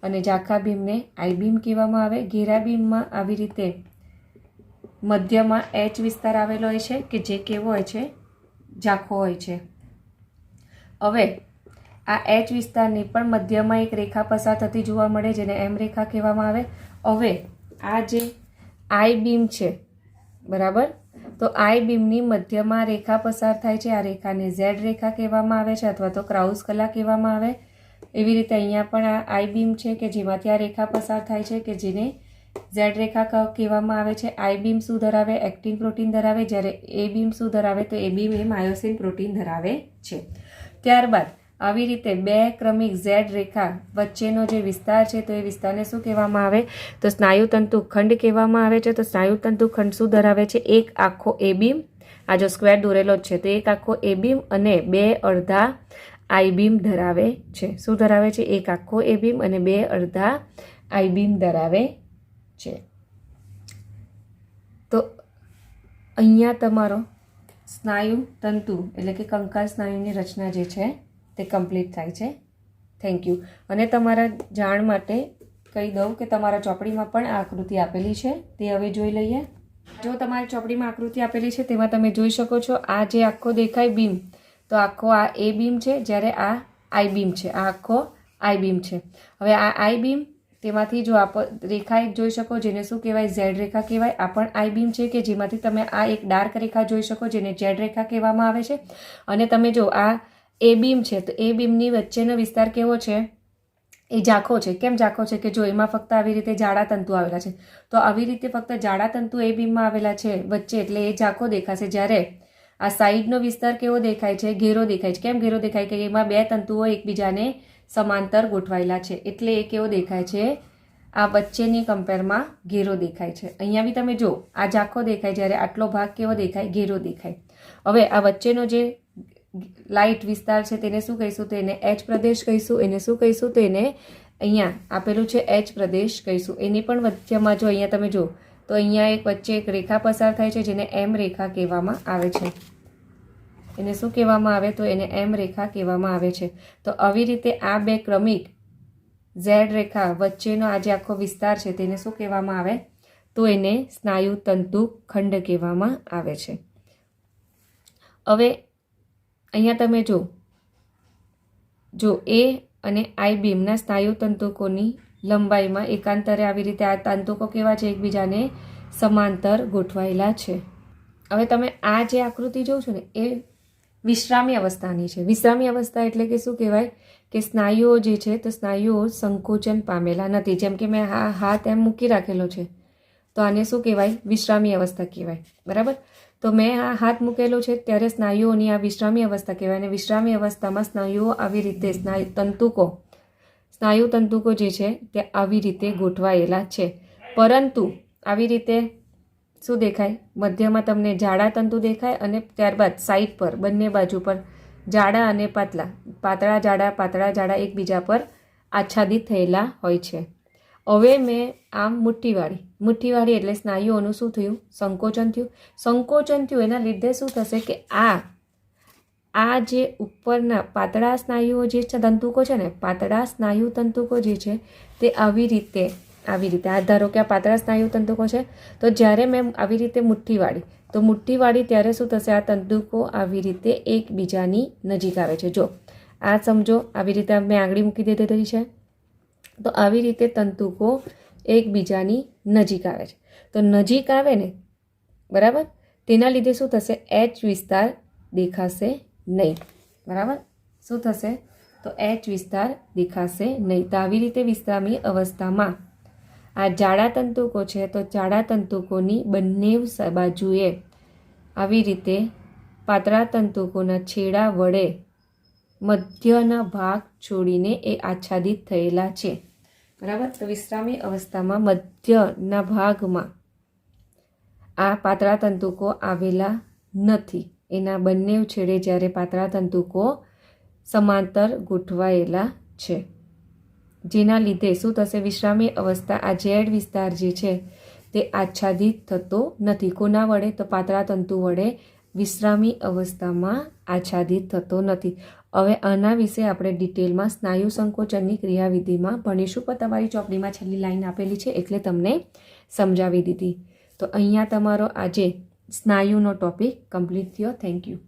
અને ઝાંખા બીમને આઈ બીમ કહેવામાં આવે. ઘેરા બીમમાં આવી રીતે મધ્યમાં એચ વિસ્તાર આવેલો હોય છે કે જે કેવો હોય છે? ઝાંખો હોય છે. હવે આ એચ વિસ્તારની પણ મધ્યમાં એક રેખા પસાર થતી જોવા મળે, જેને એમ રેખા કહેવામાં આવે. હવે આ જે આઈ બીમ છે, બરાબર, તો આઈ બીમની મધ્યમાં રેખા પસાર થાય છે. આ રેખાને ઝેડ રેખા કહેવામાં આવે છે અથવા તો ક્રાઉસ કલા કહેવામાં આવે. એવી રીતે અહીંયા પણ આ આઈ બીમ છે કે જેમાંથી આ રેખા પસાર થાય છે કે જેને ઝેડ રેખા કહેવામાં આવે છે. આઈ બીમ શું ધરાવે? એક્ટિન પ્રોટીન ધરાવે. જ્યારે એ બીમ શું ધરાવે? તો એ બીમ એ માયોસિન પ્રોટીન ધરાવે છે. ત્યારબાદ આવી રીતે બે ક્રમિક ઝેડ રેખા વચ્ચેનો જે વિસ્તાર છે તો એ વિસ્તારને શું કહેવામાં આવે? તો સ્નાયુતંતુ ખંડ કહેવામાં આવે છે. તો સ્નાયુતંતુ ખંડ શું ધરાવે છે? એક આખો એ બીમ, આ જો સ્ક્વેર દોરેલો જ છે તો એક આખો એ બીમ અને બે અડધા આઈ બીમ ધરાવે છે. શું ધરાવે છે? એક આખો એ બીમ અને બે અડધા આઈ બીમ ધરાવે છે. તો અહીંયા તમારો સ્નાયુ તંતુ એટલે કે કંકાલ સ્નાયુની રચના જે છે તે કમ્પ્લીટ થાય છે. Thank you. અને તમારા જાણ માટે કહી દઉં કે તમારા ચોપડીમાં પણ આ આકૃતિ આપેલી છે, તે હવે જોઈ લઈએ. જો તમારી ચોપડીમાં આકૃતિ આપેલી છે તેમાં તમે જોઈ શકો છો આ જે આખો દેખાય બીમ, તો આખો આ એ બીમ છે, જ્યારે આ આઈ બીમ છે. આ આખો આઈ બીમ છે. હવે આ આઈ બીમ તેમાંથી જો આપ રેખા એક જોઈ શકો જેને શું કહેવાય? ઝેડ રેખા કહેવાય. આ પણ આઈ બીમ છે કે જેમાંથી તમે આ એક ડાર્ક રેખા જોઈ શકો જેને ઝેડ રેખા કહેવામાં આવે છે. અને તમે જો આ એ બીમ છે તો એ બીમની વચ્ચેનો વિસ્તાર કેવો છે? એ ઝાંખો છે. કેમ ઝાંખો છે? કે જો એમાં ફક્ત આવી રીતે જાડા તંતુ આવેલા છે, તો આવી રીતે ફક્ત જાડા તંતુ એ બીમમાં આવેલા છે વચ્ચે, એટલે એ ઝાંખો દેખાશે. જ્યારે આ સાઈડનો વિસ્તાર કેવો દેખાય છે? ઘેરો દેખાય છે. કેમ ઘેરો દેખાય? કે એમાં બે તંતુઓ એકબીજાને સમાંતર ગોઠવાયેલા છે, એટલે એ કેવો દેખાય છે? આ વચ્ચેની કમ્પેરમાં ઘેરો દેખાય છે. અહીંયા બી તમે જો આ ઝાંખો દેખાય, જ્યારે આટલો ભાગ કેવો દેખાય? ઘેરો દેખાય. હવે આ વચ્ચેનો જે લાઇટ વિસ્તાર છે તેને શું કહીશું? તો એને એચ પ્રદેશ કહીશું. એને શું કહીશું? તો એને અહીંયા આપેલું છે એચ પ્રદેશ કહીશું. એની પણ વચ્ચેમાં જો અહીંયા તમે જો તો અહીંયા એક વચ્ચે એક રેખા પસાર થાય છે જેને એમ રેખા કહેવામાં આવે છે. એને શું કહેવામાં આવે? તો એને એમ રેખા કહેવામાં આવે છે. તો આવી રીતે આ બે ક્રમિક ઝેડ રેખા વચ્ચેનો આ જે આખો વિસ્તાર છે તેને શું કહેવામાં આવે? તો એને સ્નાયુ તંતુ ખંડ કહેવામાં આવે છે. હવે અહીંયા તમે જો એ અને આઈ બીમના સ્નાયુ તંતુકોની લંબાઈમાં એકાંતરે આવી રીતે આ તંતુકો કેવા છે? એકબીજાને સમાંતર ગોઠવાયેલા છે. હવે તમે આ જે આકૃતિ જોઉં છો ને એ વિશ્રામી અવસ્થાની છે. વિશ્રામી અવસ્થા એટલે કે શું કહેવાય? કે સ્નાયુઓ જે છે તો સ્નાયુઓ સંકોચન પામેલા નથી. જેમ કે મેં હાથ એમ મૂકી રાખેલો છે તો આને શું કહેવાય? વિશ્રામી અવસ્થા કહેવાય. બરાબર? તો મેં આ હાથ મૂકેલો છે ત્યારે સ્નાયુઓની આ વિશ્રામી અવસ્થા કહેવાય. અને વિશ્રામી અવસ્થામાં સ્નાયુઓ આવી રીતે સ્નાયુ તંતુકો જે છે તે આવી રીતે ગોઠવાયેલા છે. પરંતુ આવી રીતે શું દેખાય? મધ્યમાં તમને જાડા તંતુ દેખાય અને ત્યારબાદ સાઈડ પર બંને બાજુ પર જાડા અને પાતળા, પાતળા જાડા એકબીજા પર આચ્છાદિત થયેલા હોય છે. હવે મેં આમ મુઠ્ઠીવાળી એટલે સ્નાયુઓનું શું થયું? સંકોચન થયું. સંકોચન થયું એના લીધે શું થશે? કે આ જે ઉપરના પાતળા સ્નાયુઓ જે તંતુકો છે ને, પાતળા સ્નાયુ તંતુકો જે છે તે આવી રીતે આ ધારો કે આ પાતળા સ્નાયુ તંતુકો છે, તો જ્યારે મેં આવી રીતે મુઠ્ઠીવાળી ત્યારે શું થશે? આ તંતુકો આવી રીતે એકબીજાની નજીક આવે છે. જો આ સમજો, આવી રીતે મેં આંગળી મૂકી દીધી છે તો આવી રીતે તંતુકો એકબીજાની નજીક આવે છે. તો નજીક આવે ને, બરાબર, તેના લીધે શું થશે? એચ વિસ્તાર દેખાશે નહીં. બરાબર? શું થશે? તો એચ વિસ્તાર દેખાશે નહીં. તો આવી રીતે વિશ્રામી અવસ્થામાં આ જાડા તંતુકો છે તો જાડા તંતુકોની બંને બાજુએ આવી રીતે પાતળા તંતુકોના છેડા વડે મધ્યના ભાગ છોડીને એ આચ્છાદિત થયેલા છે. બરાબર? તો વિશ્રામી અવસ્થામાં મધ્યના ભાગમાં આ પાતળા તંતુકો આવેલા નથી. એના બંને છેડે જ્યારે પાતળા તંતુકો સમાંતર ગોઠવાયેલા છે, જેના લીધે શું થશે? વિશ્રામી અવસ્થા આ ઝેડ વિસ્તાર જે છે તે આચ્છાદિત થતો નથી. કોના વડે? તો પાતળા તંતુ વડે વિશ્રામી અવસ્થામાં આચ્છાદિત થતો નથી. હવે આના વિશે આપણે ડિટેલમાં સ્નાયુ સંકોચનની ક્રિયાવિધિમાં ભણીશું, પણ તમારી ચોપડીમાં છેલ્લી લાઈન આપેલી છે એટલે તમને સમજાવી દીધી. તો અહીંયા તમારો આજે સ્નાયુનો ટોપિક કમ્પ્લીટ થયો. Thank you.